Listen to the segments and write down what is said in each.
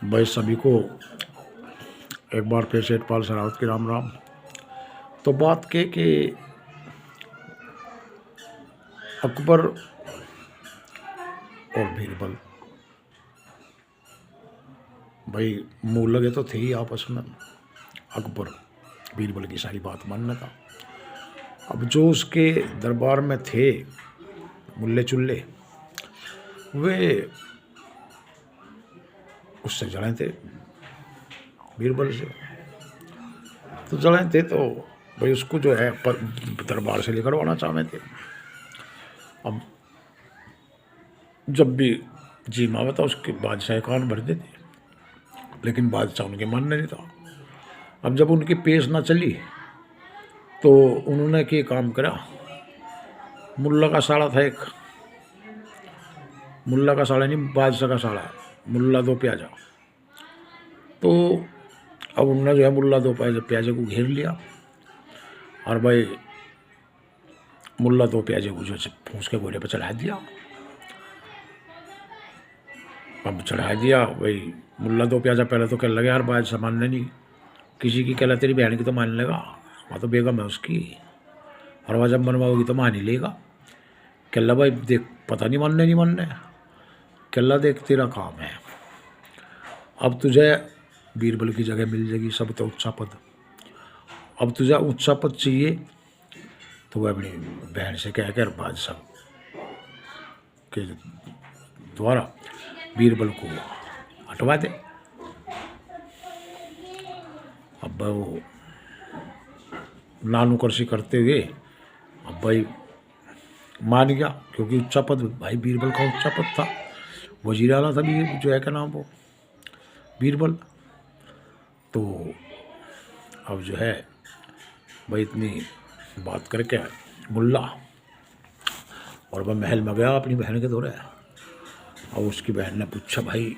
भाई सभी को एक बार फिर से यशपाल शेरावत की राम राम। तो बात के कि अकबर और बीरबल भाई मुँह लगे तो थे ही आपस में। अकबर बीरबल की सारी बात मानने का। अब जो उसके दरबार में थे मुल्ले चुल्ले वे उससे जड़े थे, बीरबल से तो जड़े थे। तो भाई उसको जो है दरबार से निकलवाना चाहते थे। अब जब भी जी मावे था उसके बादशाह कान भर देते, लेकिन बादशाह उनके मानने नहीं था। अब जब उनकी पेश ना चली तो उन्होंने क्या काम करा, मुल्ला का साड़ा था एक, मुल्ला का साड़ा नहीं बादशाह का साड़ा, मुल्ला दो प्याजा। तो अब उन्होंने जो है मुल्ला दो प्याजे को घेर लिया और भाई मुल्ला दो प्याजे को जो फूस के घोड़े पर चढ़ा दिया। अब चढ़ा दिया भाई मुल्ला दो प्याजा। पहले तो कहने लगे यार बादशाह मानने नहीं, किसी की कहला तेरी बहन की तो मान लेगा, वहाँ तो बेगम है उसकी, और वह जब मनवाओगी तो मान ही लेगा। कहला भाई देख पता नहीं मानने, कहला देख तेरा काम है, अब तुझे बीरबल की जगह मिल जाएगी सब तो ऊंचा पद। अब तुझे ऊंचा पद चाहिए तो वह अपनी बहन से कह कर बादशाह के द्वारा बीरबल को हटवा दे। अब वो नानुकर्षी करते हुए अब भाई मान गया, क्योंकि उच्चा पद भाई बीरबल का उच्चा पद था, वजीर आला था भी जो है क्या नाम वो बीरबल। तो अब जो है भाई इतनी बात करके मुल्ला और वह महल में गया अपनी बहन के दौरे। और उसकी बहन ने पूछा भाई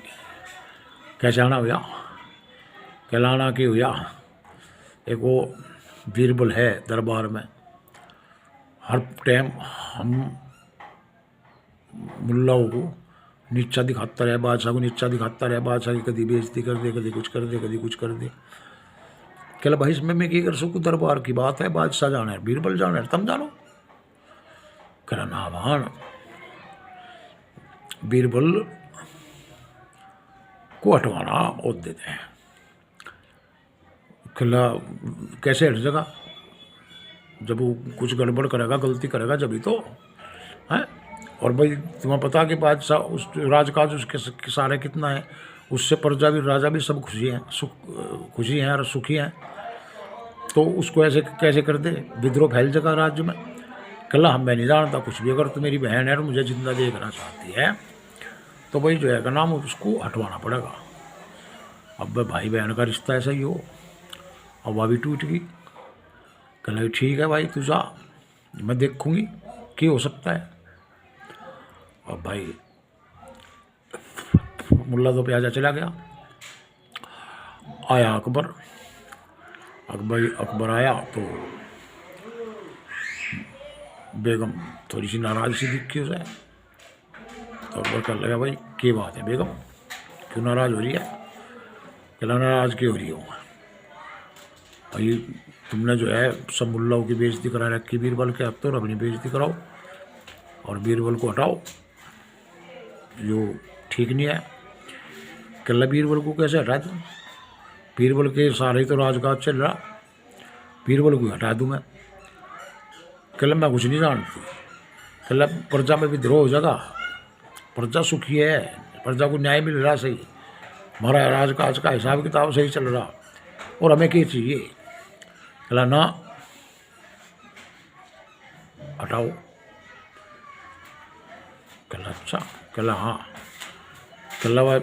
कैसे आना हुआ, कहलाना कि हुआ एक वो बीरबल है दरबार में, हर टाइम हम मुल्लाओं को नीचा दिखाता रहे, बादशाह को नीचा दिखाता रहे, बादशाह की कभी बेइज्जती कर दे, कभी कुछ कर दे, कभी कुछ कर दे। कहला भाई इसमें मैं क्या कर सकूँ, दरबार की बात है, बादशाह जाना है बीरबल जाना है तुम जानो। कहला ना भान बीरबल को हटवाना और देते हैं। कहला कैसे हट जाएगा, जब वो कुछ गड़बड़ करेगा गलती करेगा जब तो है। और भाई तुम्हें पता कि बादशाह उस राजकाज उसके सारे कितना है, उससे प्रजा भी राजा भी सब खुशी हैं, खुशी हैं और सुखी हैं। तो उसको ऐसे कैसे कर दे, विद्रोह फैल जाएगा राज्य में। कहला हम मैं नहीं जानता कुछ भी, अगर तो मेरी बहन है और मुझे जिंदा देखना चाहती है तो भाई जो है का नाम उसको हटवाना पड़ेगा। अब भाई बहन का रिश्ता ऐसा ही हो, अब वह भी टूट गई। कहला ठीक है भाई तू जा, मैं देखूंगी क्या हो सकता है। अब भाई मुल्ला दो प्याजा चला गया, आया अकबर। अकबर आया तो बेगम थोड़ी सी नाराज सी दिखी उसे। तो अकबर कहने लगा भाई क्या बात है बेगम, क्यों नाराज हो रही है। कहला नाराज क्यों हो रही हो भाई, तुमने जो है सब मुल्लाओं की बेइज्जती करा रखी बीरबल के, अब तो अपनी बेइज्जती कराओ और बीरबल को हटाओ, जो ठीक नहीं है। कहला बीरबल को कैसे हटा दूँ, बीरबल के सारे ही तो राजकाज चल रहा, बीरबल को हटा दूँ मैं। कहला मैं कुछ नहीं जानती। कहला प्रजा में विद्रोह हो जाएगा, प्रजा सुखी है, प्रजा को न्याय मिल रहा सही, हमारा राजकाज का हिसाब किताब सही चल रहा, और हमें क्या चाहिए। कहला ना हटाओ। कहला अच्छा, कहला हाँ। कहला भाई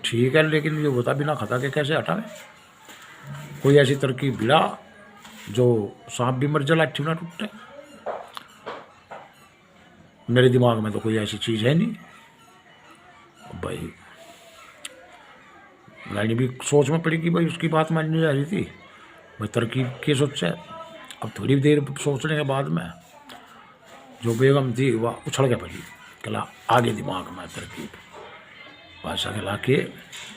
ठीक है, लेकिन ये बता बिना खता के कैसे हटावे, कोई ऐसी तरकीब भिड़ा जो सांप भी मर जा लाठी ना टूटे। मेरे दिमाग में तो कोई ऐसी चीज़ है नहीं। भाई रानी भी सोच में पड़ी कि भाई उसकी बात माननी जा रही थी, भाई तरकीब के सोचा। अब थोड़ी देर सोचने के बाद में जो बेगम थी वह उछल के पड़ी। कहला आगे दिमाग में तरकीब। बादशाह कहला के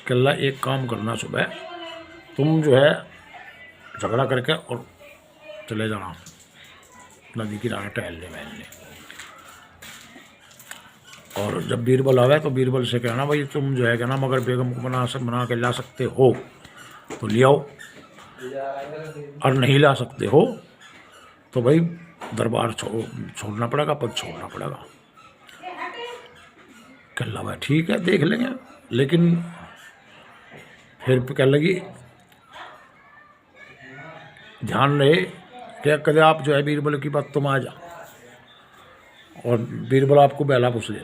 कल्ला एक काम करना, सुबह तुम जो है झगड़ा करके और चले जाना नदी किनारे टहलने वहलने, और जब बीरबल आवे तो बीरबल से कहना भाई तुम जो है कहना मगर बेगम को बना के ला सकते हो तो ले आओ, और नहीं ला सकते हो तो भाई दरबार छोड़ना पड़ेगा, पद छोड़ना पड़ेगा। कल्ला भाई ठीक है देख लेंगे, लेकिन फिर कह लगी ध्यान रहे कि कदे आप जो है बीरबल की बात तुम आ जा और बीरबल आपको बेला पूछ ले।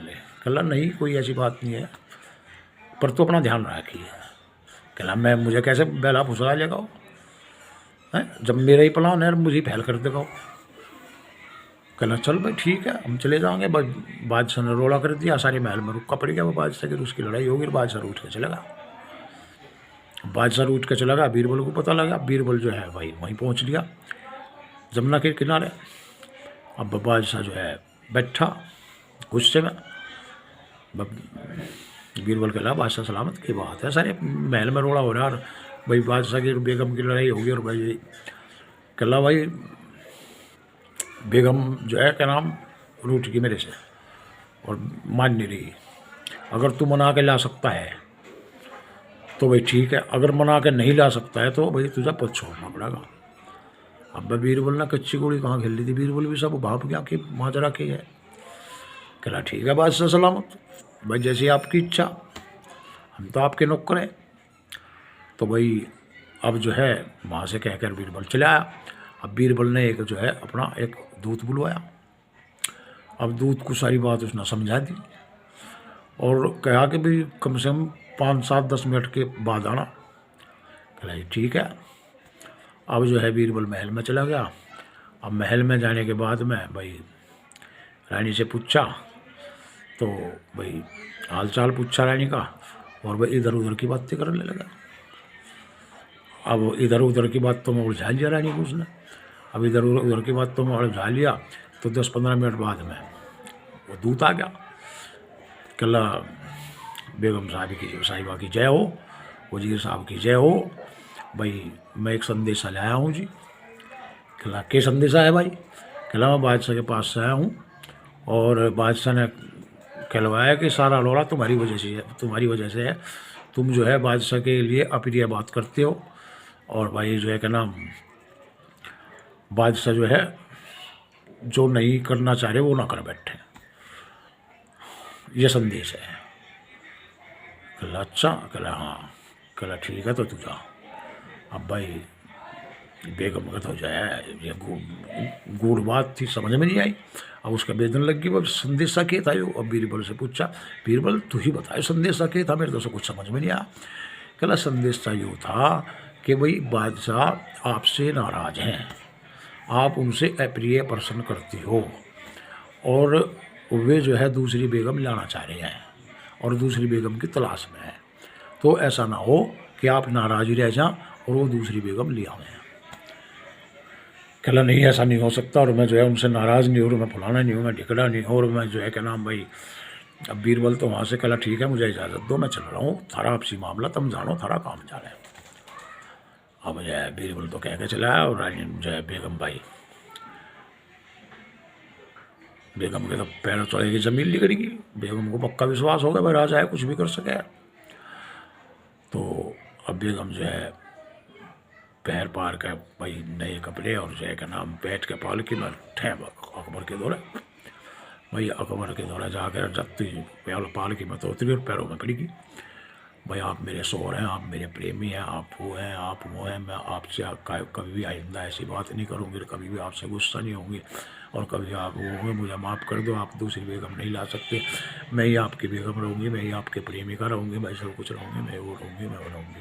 कल्ला नहीं कोई ऐसी बात नहीं है, पर तो अपना ध्यान रखिए। कल्ला मैं मुझे कैसे बेला फुसला लेगा है, जब मेरा ही प्लान है मुझे फैल कर देगा। कल्ला चल भाई ठीक है हम चले जाएंगे। बादशाह ने रोड़ा कर दिया, सारे महल में रुका पड़ गया। वो बादशाह की उसकी लड़ाई होगी, बादशाह उठ के चलेगा। बादशाह उठ के चला गया, बीरबल को पता लगा। बीरबल जो है भाई वहीं पहुंच लिया जमुना के किनारे। अब बादशाह जो है बैठा गुस्से में। बीरबल कहला बादशाह सलामत की बात है, सारे महल में रोड़ा हो रहा है, भाई बादशाह की बेगम की लड़ाई होगी। और भाई कहला भाई बेगम जो है क्या नाम रूठ गई मेरे से और मान नहीं रही। अगर तू मना के ला सकता है तो भाई ठीक है, अगर मना के नहीं ला सकता है तो भाई तुझे पद छोड़ना पड़ेगा। अब बीरबल ने कच्ची गोली कहाँ खेल ली थी, बीरबल भी सब भाप गया कि माजरा की है। कहला ठीक है बादशाह सलामत, भाई जैसी आपकी इच्छा, हम तो आपके नौकर हैं। तो भाई अब जो है वहाँ से कहकर बीरबल चले आया। अब बीरबल ने एक जो है अपना एक दूत बुलवाया। अब दूत को सारी बात उसने समझा दी और कहा कि भाई कम से कम 5-7-10 मिनट के बाद आना। कहला ठीक है। अब जो है बीरबल महल में चला गया। अब महल में जाने के बाद में भाई रानी से पूछा तो भाई हाल चाल पूछा रानी का, और भाई इधर उधर की बातें करने लगा। अब इधर उधर की बात तो मैं उलझा लिया रानी को उसने। अब इधर उधर की बात तो मैं उलझा लिया तो 10-15 मिनट बाद में वो दूत आ गया। कहला बेगम साहिबा की जय हो, वजीर साहब की जय हो, भाई मैं एक संदेशा लाया हूँ जी। कहला के संदेशा है भाई? कहला मैं बादशाह के पास से आया हूँ और बादशाह ने कहलवाया कि सारा लौड़ा तुम्हारी वजह से है। तुम जो है बादशाह के लिए अप्रिय बात करते हो और भाई जो है क्या नाम बादशाह जो है जो नहीं करना चाह रहे वो ना कर बैठे, ये संदेश है। कहला अच्छा? कहला हाँ। कहला ठीक है तो तू जा। अब भाई बेगम का तो जो है ये गूढ़ बात थी, समझ में नहीं आई। अब उसका बेदन लग गई, वो संदेशा के था यो। अब बीरबल से पूछा, बीरबल तू ही बताए संदेशा के था, मेरे तो कुछ समझ में नहीं आया। कहला संदेशा यूँ था कि भाई बादशाह आपसे नाराज़ हैं, आप उनसे अप्रिय प्रश्न करती हो और वे जो है दूसरी बेगम लाना चाह रहे हैं और दूसरी बेगम की तलाश में है। तो ऐसा ना हो कि आप नाराज़ ही रह जाएं और वो दूसरी बेगम ले आवें। कहला नहीं ऐसा नहीं हो सकता, और मैं जो है उनसे नाराज़ नहीं हो, और मैं फुलाना नहीं हूँ, मैं ढिकड़ा नहीं हूँ, और मैं जो है क्या नाम भाई। अब बीरबल तो वहाँ से कहला ठीक है मुझे इजाज़त दो, मैं चल रहा हूँ, थारा आपसी मामला तुम जानो, थारा काम जाने। अब जो है बीरबल तो कह के चला है और रानी जो है बेगम के तो पैर चढ़ेगी जमीन लिगड़ेगी। बेगम को पक्का विश्वास हो गया भाई राजा है कुछ भी कर सके। तो अब बेगम जो है पैर पार का भाई नए कपड़े और जो है का नाम बैठ के पालकी में ठहर अकबर के दौरे। भाई अकबर के दौरे जाकर जब पालकी में तो उतरी और पैरों में पड़ी गई। भाई आप मेरे शोहर हैं, आप मेरे प्रेमी हैं, आप वो हैं, आप वो हैं, मैं आपसे कभी भी आइंदा ऐसी बात नहीं करूँगी, कभी भी आपसे गुस्सा नहीं होंगी, और कभी आप वो होंगे मुझे माफ़ कर दो, आप दूसरी बेगम नहीं ला सकते, मैं ही आपकी बेगम रहूँगी, मैं ही आपके प्रेमिका रहूँगी, मैं सब कुछ रहूँगी, मैं वो रहूँगी, मैं वो रहूँगी।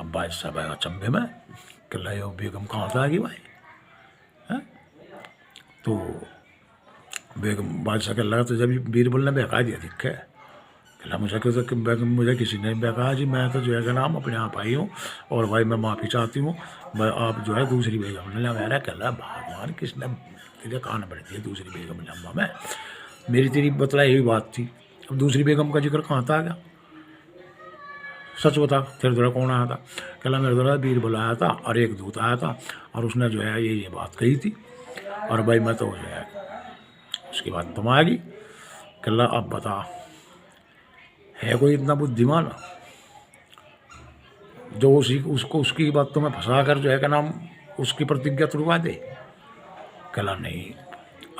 अब बादशाह भाई अचंभे में कहला यो बेगम कहाँ से आ गई भाई है? तो बेगम बादशाह के लगा तो जब बीरबल ने बहका दिया दिखे। कहला मुझे क्यों तो बेगम मुझे किसी ने बहका जी, मैं तो जो है नाम अपने आप आई हूँ और भाई मैं माफ़ी चाहती हूँ, मैं आप जो है दूसरी बेगम ने लगा। कहला भगवान किसने तेरे कान बढ़ दिए दूसरी बेगम लम्बा में, मेरी तेरी बतलाई हुई बात थी, अब दूसरी बेगम का जिक्र कहाँ था आ गया। सच बता तेरे द्वारा कौन आया था? कहला मेरे द्वारा बीरबल आया था और एक दूत आया था और उसने जो है ये बात कही थी और भाई मैं तो जो है उसके बाद तुम आएगी। कहला अब बता है कोई इतना बुद्धिमान जो उसको उसकी बात तुम्हें फंसा कर जो है क्या नाम उसकी प्रतिज्ञा तुड़वा दे? कहला नहीं।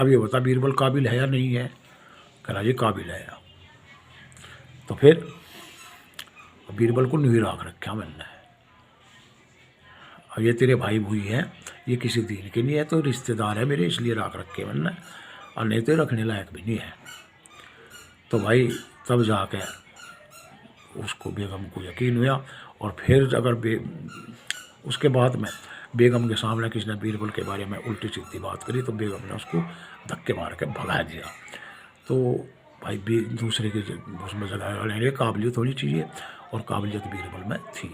अब ये बता बीरबल काबिल है या नहीं है? कहला जी काबिल है। तो फिर बीरबल को नहीं राख रखा मैंने। अब ये तेरे भाई भूई हैं, ये किसी दिन के नहीं है तो रिश्तेदार है मेरे, इसलिए राख रखे मैंने, और नहीं तो रखने लायक भी नहीं है। तो भाई तब जाके उसको बेगम को यकीन हुआ और फिर अगर उसके बाद में बेगम के सामने किसी ने बीरबल के बारे में उल्टी सीधी बात करी तो बेगम ने उसको धक्के मार के भगा दिया। तो भाई दूसरे के उसमें जगह लेने काबिलियत होनी चाहिए और काबिलियत बीरबल में थी।